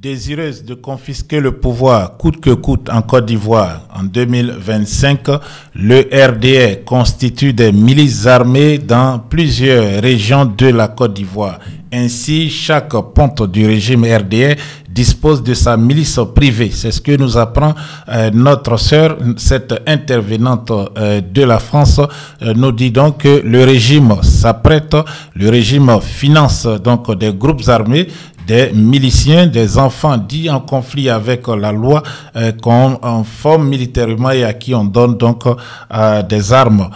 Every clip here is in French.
désireuse de confisquer le pouvoir coûte que coûte en Côte d'Ivoire en 2025, le RDA constitue des milices armées dans plusieurs régions de la Côte d'Ivoire. Ainsi, chaque ponte du régime RDA dispose de sa milice privée. C'est ce que nous apprend notre sœur, cette intervenante de la France, nous dit donc que le régime s'apprête, le régime finance donc des groupes armés, des miliciens, des enfants dits en conflit avec la loi qu'on forme militairement et à qui on donne donc des armes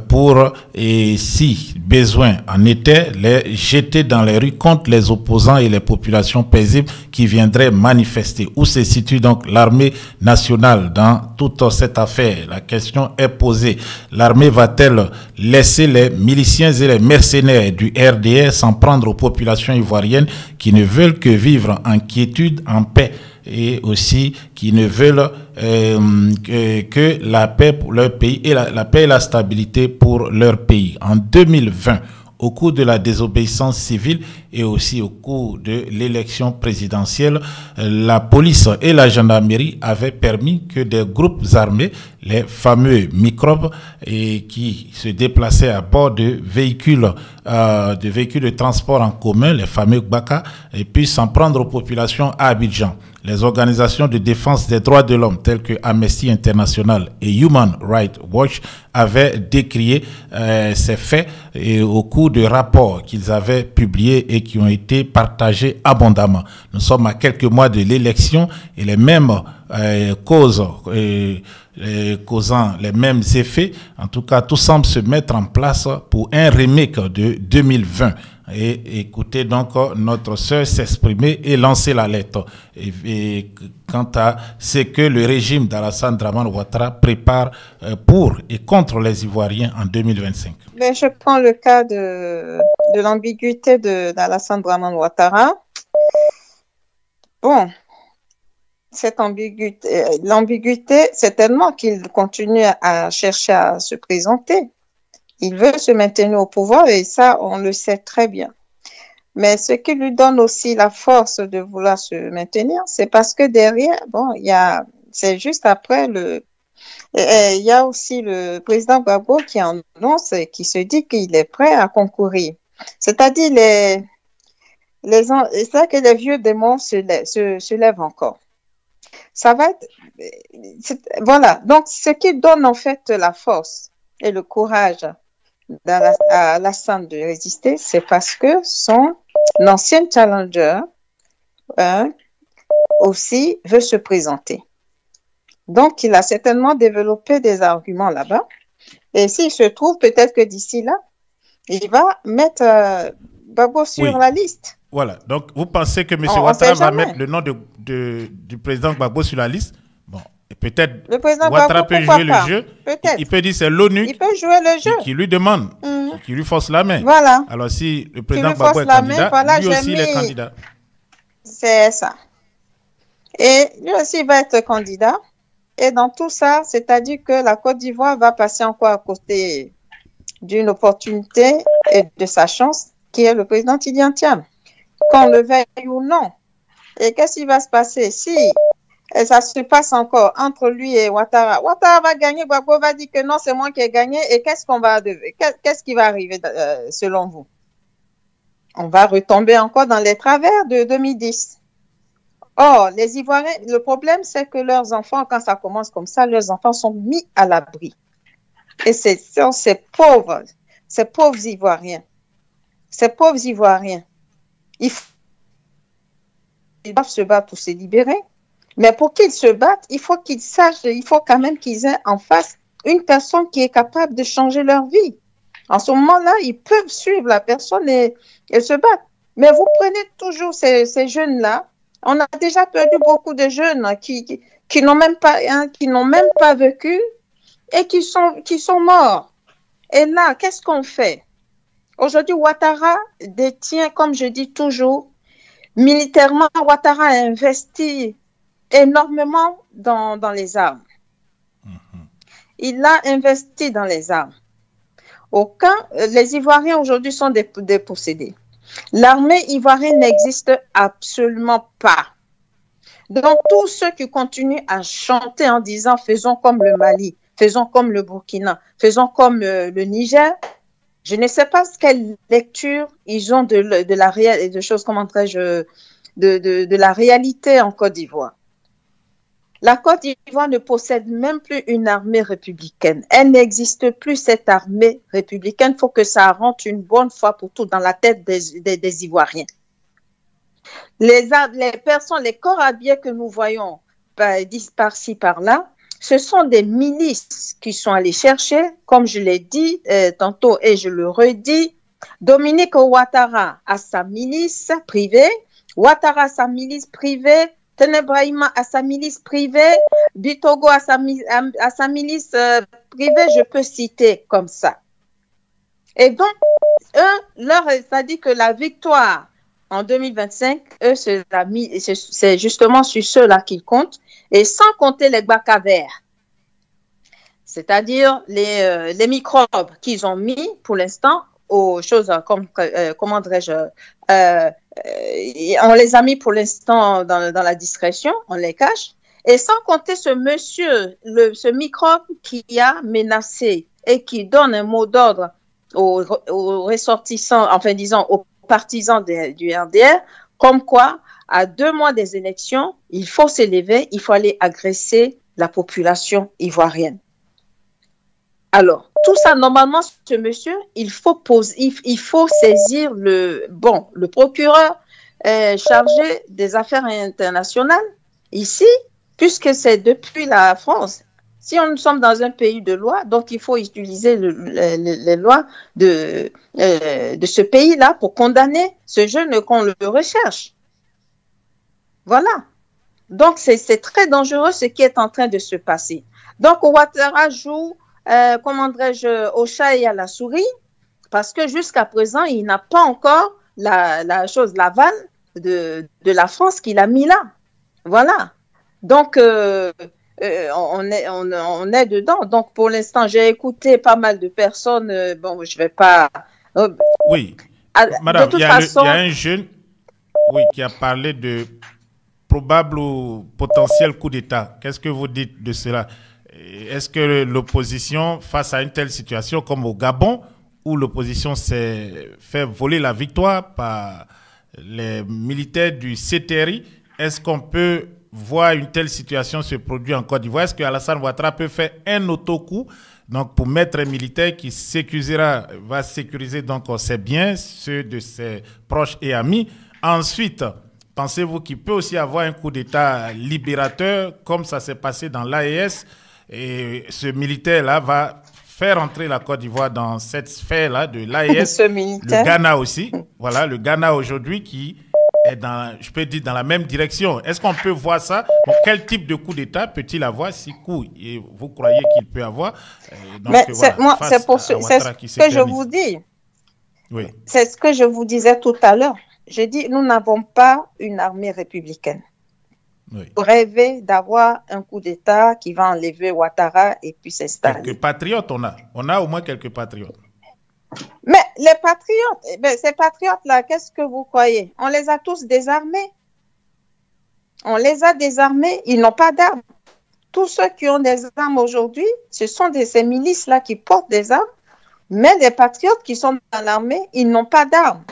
pour, et si besoin en était, les jeter dans les rues contre les opposants et les populations paisibles qui viendraient manifester. Où se situe donc l'armée nationale dans toute cette affaire? La question est posée. L'armée va-t-elle laisser les miliciens et les mercenaires du RDA s'en prendre aux populations ivoiriennes qui ne veulent que vivre en quiétude, en paix, et aussi qui ne veulent que la paix pour leur pays et la paix et la stabilité pour leur pays? En 2020, au cours de la désobéissance civile et aussi au cours de l'élection présidentielle, la police et la gendarmerie avaient permis que des groupes armés, les fameux microbes, et qui se déplaçaient à bord de véhicules de transport en commun, les fameux Baka, et puissent s'en prendre aux populations à Abidjan. Les organisations de défense des droits de l'homme telles que Amnesty International et Human Rights Watch avaient décrié ces faits au cours de rapports qu'ils avaient publiés et qui ont été partagés abondamment. Nous sommes à quelques mois de l'élection et les mêmes causes causant les mêmes effets. En tout cas, tout semble se mettre en place pour un remake de 2020. Et écoutez donc notre sœur s'exprimer et lancer l'alerte quant à ce que le régime d'Alassane Dramane Ouattara prépare pour et contre les Ivoiriens en 2025. Mais je prends le cas de l'ambiguïté d'Alassane Dramane Ouattara. Bon, cette l'ambiguïté, c'est tellement qu'il continue à chercher à se présenter. Il veut se maintenir au pouvoir et ça, on le sait très bien. Mais ce qui lui donne aussi la force de vouloir se maintenir, c'est parce que derrière, bon, c'est juste après il y a aussi le président Gbagbo qui annonce, qui se dit qu'il est prêt à concourir. C'est-à-dire, c'est vrai que les vieux démons se lèvent encore. Ça va être, voilà. Donc, ce qui donne en fait la force et le courage à Alassane de résister, c'est parce que son ancien challenger aussi veut se présenter. Donc, il a certainement développé des arguments là-bas. Et s'il se trouve, peut-être que d'ici là, il va mettre Gbagbo sur la liste. Voilà. Donc, vous pensez que M. Ouattara va mettre le nom du président Gbagbo sur la liste? Bon. Et peut-être Ouattara peut jouer le jeu. Il peut dire c'est l'ONU qui lui demande, qui lui force la main. Voilà. Alors si le président Gbagbo est candidat, lui aussi il est candidat. C'est ça. Et lui aussi va être candidat. Et dans tout ça, c'est-à-dire que la Côte d'Ivoire va passer encore à côté d'une opportunité et de sa chance, qui est le président Tidjane Thiam, qu'on le veuille ou non. Et qu'est-ce qui va se passer si ça se passe encore entre lui et Ouattara? Ouattara va gagner, Gbagbo va dire que non, c'est moi qui ai gagné. Et qu'est-ce qui va arriver selon vous? On va retomber encore dans les travers de 2010. Or, les Ivoiriens, le problème, c'est que leurs enfants, quand ça commence comme ça, leurs enfants sont mis à l'abri. Et ces pauvres Ivoiriens, ils doivent se battre pour se libérer. Mais pour qu'ils se battent, il faut qu'ils sachent, il faut quand même qu'ils aient en face une personne qui est capable de changer leur vie. En ce moment-là, ils peuvent suivre la personne et se battre. Mais vous prenez toujours ces jeunes-là. On a déjà perdu beaucoup de jeunes qui n'ont même pas vécu et qui sont morts. Et là, qu'est-ce qu'on fait? Aujourd'hui, Ouattara détient, comme je dis toujours, militairement, Ouattara a investi énormément dans les armes. Il a investi dans les armes. Les Ivoiriens aujourd'hui sont dépossédés. L'armée ivoirienne n'existe absolument pas. Donc, tous ceux qui continuent à chanter en disant faisons comme le Mali, faisons comme le Burkina, faisons comme le Niger, je ne sais pas quelle lecture ils ont de la réalité, de choses, comment dirais-je, de la réalité en Côte d'Ivoire. La Côte d'Ivoire ne possède même plus une armée républicaine. Elle n'existe plus, cette armée républicaine. Il faut que ça rentre une bonne fois pour toutes dans la tête des Ivoiriens. Les personnes, les corps habillés que nous voyons par-ci, par-là, ce sont des milices qui sont allées chercher, comme je l'ai dit tantôt et je le redis, Dominique Ouattara a sa milice privée, Ouattara a sa milice privée, Tenebrahima a sa milice privée, Bitogo a sa milice privée, je peux citer comme ça. Et donc, ça dit que la victoire en 2025, c'est justement sur ceux-là qu'ils comptent, et sans compter les Bacavères, c'est-à-dire les microbes qu'ils ont mis pour l'instant aux choses comme, comment dirais-je, on les a mis pour l'instant dans la discrétion, on les cache, et sans compter ce monsieur, ce microbe qui a menacé et qui donne un mot d'ordre aux ressortissants, enfin disons aux partisans du RDR, comme quoi, à 2 mois des élections, il faut s'élever, il faut aller agresser la population ivoirienne. Alors, tout ça, normalement, ce monsieur, il faut saisir le procureur chargé des affaires internationales ici, puisque c'est depuis la France. Si nous sommes dans un pays de loi, donc il faut utiliser les lois de ce pays-là pour condamner ce jeune qu'on le recherche. Voilà. Donc, c'est très dangereux ce qui est en train de se passer. Donc, Ouattara joue, comment dirais-je, au chat et à la souris, parce que jusqu'à présent, il n'a pas encore l'aval de la France qu'il a mis là. Voilà. Donc, on est dedans. Donc, pour l'instant, j'ai écouté pas mal de personnes. Bon, je ne vais pas... Oui. Madame, il y a un jeune qui a parlé de probable ou potentiel coup d'État. Qu'est-ce que vous dites de cela? Est-ce que l'opposition, face à une telle situation comme au Gabon, où l'opposition s'est fait voler la victoire par les militaires du CTRI, est-ce qu'on peut voir une telle situation se produire en Côte d'Ivoire? Est-ce que Alassane Ouattara peut faire un autocoup donc pour mettre un militaire qui va sécuriser donc ses biens, ceux de ses proches et amis? Ensuite, pensez-vous qu'il peut aussi avoir un coup d'État libérateur comme ça s'est passé dans l'AES, et ce militaire-là va faire entrer la Côte d'Ivoire dans cette sphère-là de l'AES, le Ghana aussi, voilà, le Ghana aujourd'hui qui est je peux dire, dans la même direction. Est-ce qu'on peut voir ça? Bon, quel type de coup d'État peut-il avoir, si coup vous croyez qu'il peut avoir? Donc, mais c'est ce que je vous dis. Oui. C'est ce que je vous disais tout à l'heure. J'ai dit, nous n'avons pas une armée républicaine. Oui. Vous rêvez d'avoir un coup d'État qui va enlever Ouattara et puis s'installer. Quelques patriotes, on a au moins quelques patriotes. Mais les patriotes, ces patriotes-là, qu'est-ce que vous croyez? On les a tous désarmés. On les a désarmés, ils n'ont pas d'armes. Tous ceux qui ont des armes aujourd'hui, ce sont ces milices-là qui portent des armes, mais les patriotes qui sont dans l'armée, ils n'ont pas d'armes.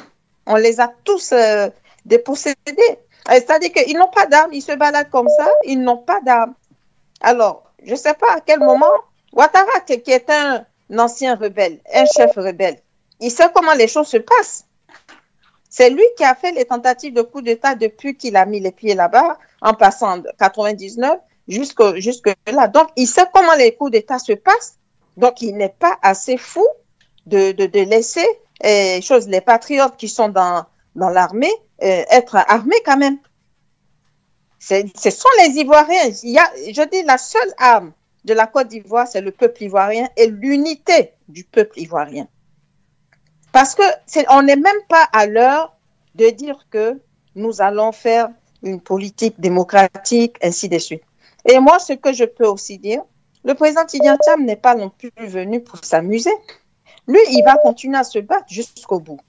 On les a tous dépossédés. C'est-à-dire qu'ils n'ont pas d'armes, ils se baladent comme ça, ils n'ont pas d'armes. Alors, je ne sais pas à quel moment, Ouattara, qui est un ancien rebelle, un chef rebelle, il sait comment les choses se passent. C'est lui qui a fait les tentatives de coup d'État depuis qu'il a mis les pieds là-bas, en passant de 99 jusque là. Donc, il sait comment les coups d'État se passent. Donc, il n'est pas assez fou de laisser les patriotes qui sont dans l'armée être armés quand même. Ce sont les Ivoiriens. Je dis, la seule arme de la Côte d'Ivoire, c'est le peuple ivoirien et l'unité du peuple ivoirien. Parce que on n'est même pas à l'heure de dire que nous allons faire une politique démocratique, ainsi de suite. Et moi, ce que je peux aussi dire, le président Tidjane Thiam n'est pas non plus venu pour s'amuser. Lui, il va continuer à se battre jusqu'au bout.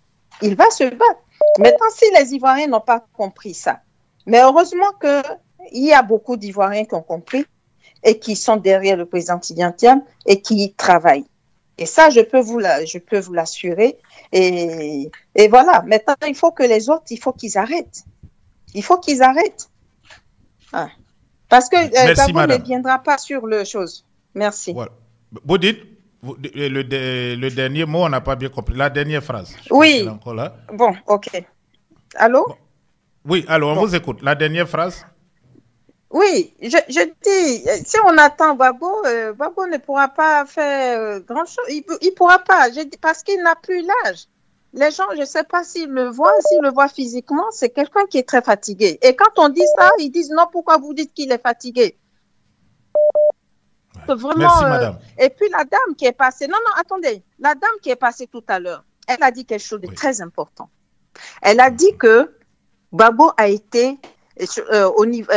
Il va se battre. Maintenant, si les Ivoiriens n'ont pas compris ça, mais heureusement que il y a beaucoup d'Ivoiriens qui ont compris et qui sont derrière le président Tidiane et qui y travaillent. Et ça, je peux vous l'assurer. Et voilà. Maintenant, il faut que les autres, il faut qu'ils arrêtent. Il faut qu'ils arrêtent. Ah. Parce que Gbagbo ne viendra pas sur le chose. Merci. Voilà. Vous dites, le dernier mot, on n'a pas bien compris. La dernière phrase. Oui. Bon, ok. Allô? Bon. Oui, alors on vous écoute. La dernière phrase. Oui, je dis, si on attend Gbagbo, Gbagbo ne pourra pas faire grand-chose. Il pourra pas, parce qu'il n'a plus l'âge. Les gens, je ne sais pas s'ils le voient physiquement, c'est quelqu'un qui est très fatigué. Et quand on dit ça, ils disent non, pourquoi vous dites qu'il est fatigué? Vraiment, merci, madame. Et puis la dame qui est passée, non, attendez, la dame qui est passée tout à l'heure, elle a dit quelque chose de très important. Elle a dit que Gbagbo a été au niveau,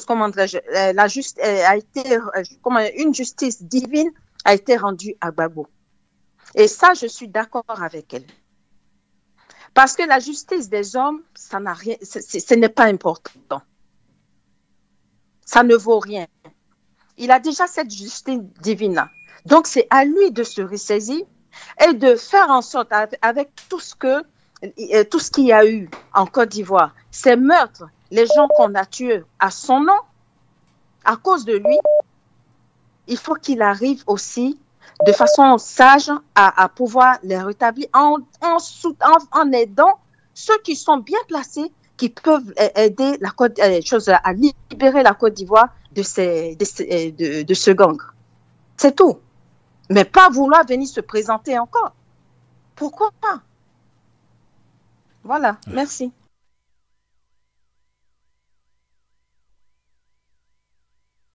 comment dirais-je, une justice divine a été rendue à Gbagbo. Et ça, je suis d'accord avec elle. Parce que la justice des hommes, ça n'a rien, ce n'est pas important. Ça ne vaut rien. Il a déjà cette justice divine-là. Donc, c'est à lui de se ressaisir et de faire en sorte, avec tout ce qu'il y a eu en Côte d'Ivoire, ces meurtres, les gens qu'on a tués à son nom, à cause de lui, il faut qu'il arrive aussi de façon sage à pouvoir les rétablir en aidant ceux qui sont bien placés, qui peuvent aider à libérer la Côte d'Ivoire de ce gang. C'est tout. Mais pas vouloir venir se présenter encore. Pourquoi pas? Voilà, merci.